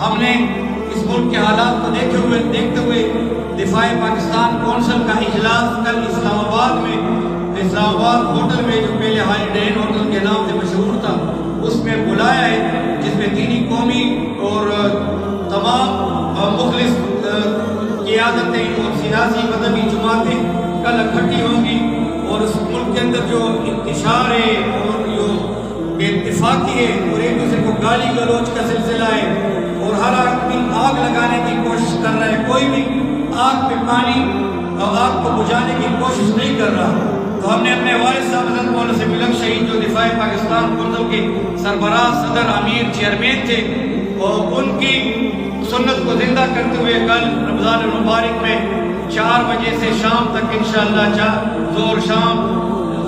ہم نے اس ملک کے حالات کو دیکھتے ہوئے دفاع پاکستان کونسل کا اجلاس کل اسلام آباد ہوٹل میں، جو پہلے ہالیڈے ان ہوٹل کے نام سے مشہور تھا، اس میں بلایا ہے، جس میں دینی، قومی اور تمام مخلص قیادتیں اور سیاسی مذہبی جماعتیں کل اکٹھی ہوں گی، اور اس ملک کے اندر جو انتشار ہے اور جو بے اتفاقی ہے اور ایک دوسرے کو گالی گلوچ کا سلسلہ ہے، اور ہر آدمی آگ لگانے کی کوشش کر رہا ہے، کوئی بھی آگ پہ پانی اور آگ کو بجھانے کی کوشش نہیں کر رہا، تو ہم نے اپنے والد صاحب حضرت مولانا سمیع الحق شہید، جو دفاع پاکستان کونسل کے سربراہ، صدر، امیر، چیئرمین تھے، اور ان کی سنت کو زندہ کرتے ہوئے کل رمضان المبارک میں 4 بجے سے شام تک انشاءاللہ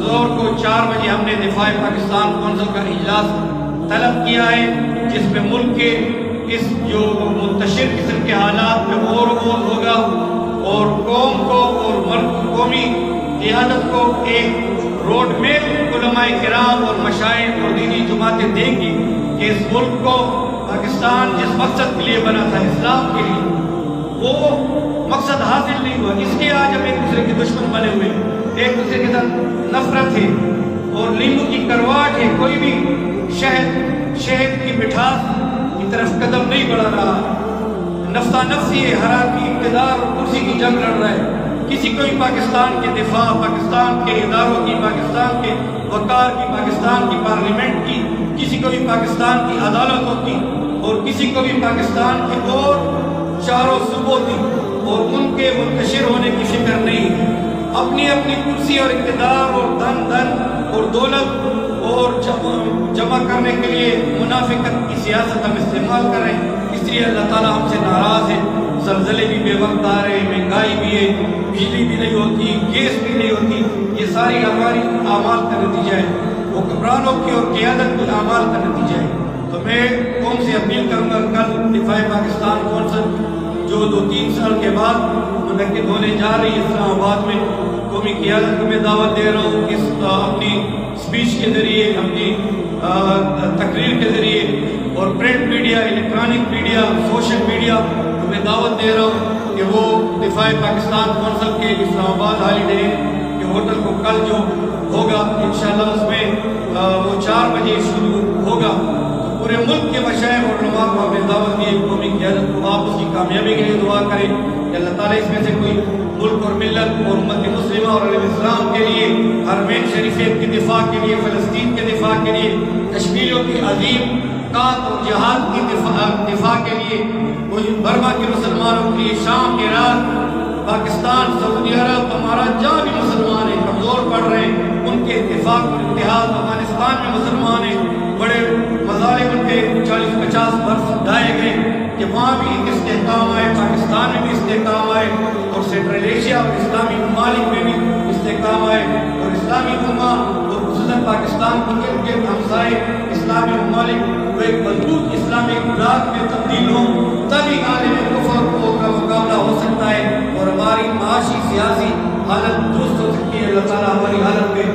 زور کو 4 بجے ہم نے دفاع پاکستان کونسل کا اجلاس طلب کیا ہے، جس میں ملک کے اس جو منتشر قسم کے حالات میں غور ہوگا، اور قوم کو اور قومی قیادت کو ایک روڈ میپ علماء کرام اور مشائخ اور دینی جماعتیں دیں گی کہ اس ملک کو پاکستان جس مقصد کے لیے بنا تھا، اسلام کے لیے، وہ مقصد حاصل نہیں ہوا، اس لیے آج ہم ایک دوسرے کے دشمن بنے ہوئے، ایک دوسرے کے ساتھ نفرت ہے اور لیمو کی کرواٹ ہے، کوئی بھی شہد کی مٹھاس کی طرف قدم نہیں بڑھا رہا، نفسا نفسی ہے، ہر آدمی اقتدار اور کرسی کی جنگ لڑ رہا ہے، کسی کو بھی پاکستان کے دفاع، پاکستان کے اداروں کی، پاکستان کے وقار کی، پاکستان کی پارلیمنٹ کی، کسی کو بھی پاکستان کی عدالتوں کی، اور کسی کو بھی پاکستان کے اور چاروں صوبوں کی اور ان کے منتشر ہونے کی فکر نہیں ہے، اپنی اپنی کرسی اور اقتدار اور دھن اور دولت اور جمع کرنے کے لیے منافقت کی سیاست ہم استعمال کر رہے ہیں، اس لیے اللہ تعالیٰ ہم سے ناراض ہے، زلزلے بھی بے وقت آ رہے ہیں، مہنگائی بھی ہے، بجلی بھی نہیں ہوتی، گیس بھی نہیں ہوتی، یہ ساری ہماری اعمال کا نتیجہ ہے، حکمرانوں کی اور قیادت کے اعمال کا نتیجہ ہے۔ تو میں قوم سے اپیل کروں گا، کل دفاع پاکستان کونسل جو 2-3 سال کے بعد منعقد ہونے جا رہی ہے اسلام آباد میں، قومی قیادت کو میں دعوت دے رہا ہوں، اس اپنی اسپیچ کے ذریعے، اپنی تقریر کے ذریعے، اور print media, electronic media, social media کو میں دعوت دے رہا ہوں کہ وہ دفاع پاکستان کونسل کے اسلام آباد ہالیڈے کے ہوٹل کو کل جو ہوگا انشاءاللہ اس میں وہ 4 بجے شروع ہوگا، تو پورے ملک کے مشائخ اور علماء کو ہم نے دعوت دی، قومی قیادت کو آپ اس کی کامیابی کے لیے دعا کریں کہ اللہ تعالیٰ اس میں سے کوئی ملک اور ملت اور امت مسلمہ اور عالم اسلام کے لیے، حرمین شریفین کے دفاع کے لیے، فلسطین کے دفاع کے لیے، کشمیریوں کی عظیم قات اور جہاد کی دفاع کے لیے، برما کے مسلمانوں کے لیے، شام، عراق، پاکستان، سعودی عرب، ہمارا جہاں بھی مسلمان ہیں کمزور پڑ رہے ہیں، ان کے اتفاق اور اتحاد، افغانستان میں مسلمان ہیں، بڑے مظالم ان کے 40-50 برس ڈھائے گئے، کہ وہاں بھی استحکام آئے، پاکستان میں بھی استحکام آئے، اور سینٹرل ایشیا اور اسلامی ممالک میں بھی استحکام آئے، اور اسلامی امہ اور خصوصاً پاکستان کے ہمسائے اسلامی ممالک وہ ایک مضبوط اسلامی بلاک میں تبدیل ہوں، تبھی عالم کفر کا مقابلہ ہو سکتا ہے اور ہماری معاشی سیاسی حالت درست ہو سکتی ہے۔ اللہ تعالیٰ ہماری حالت میں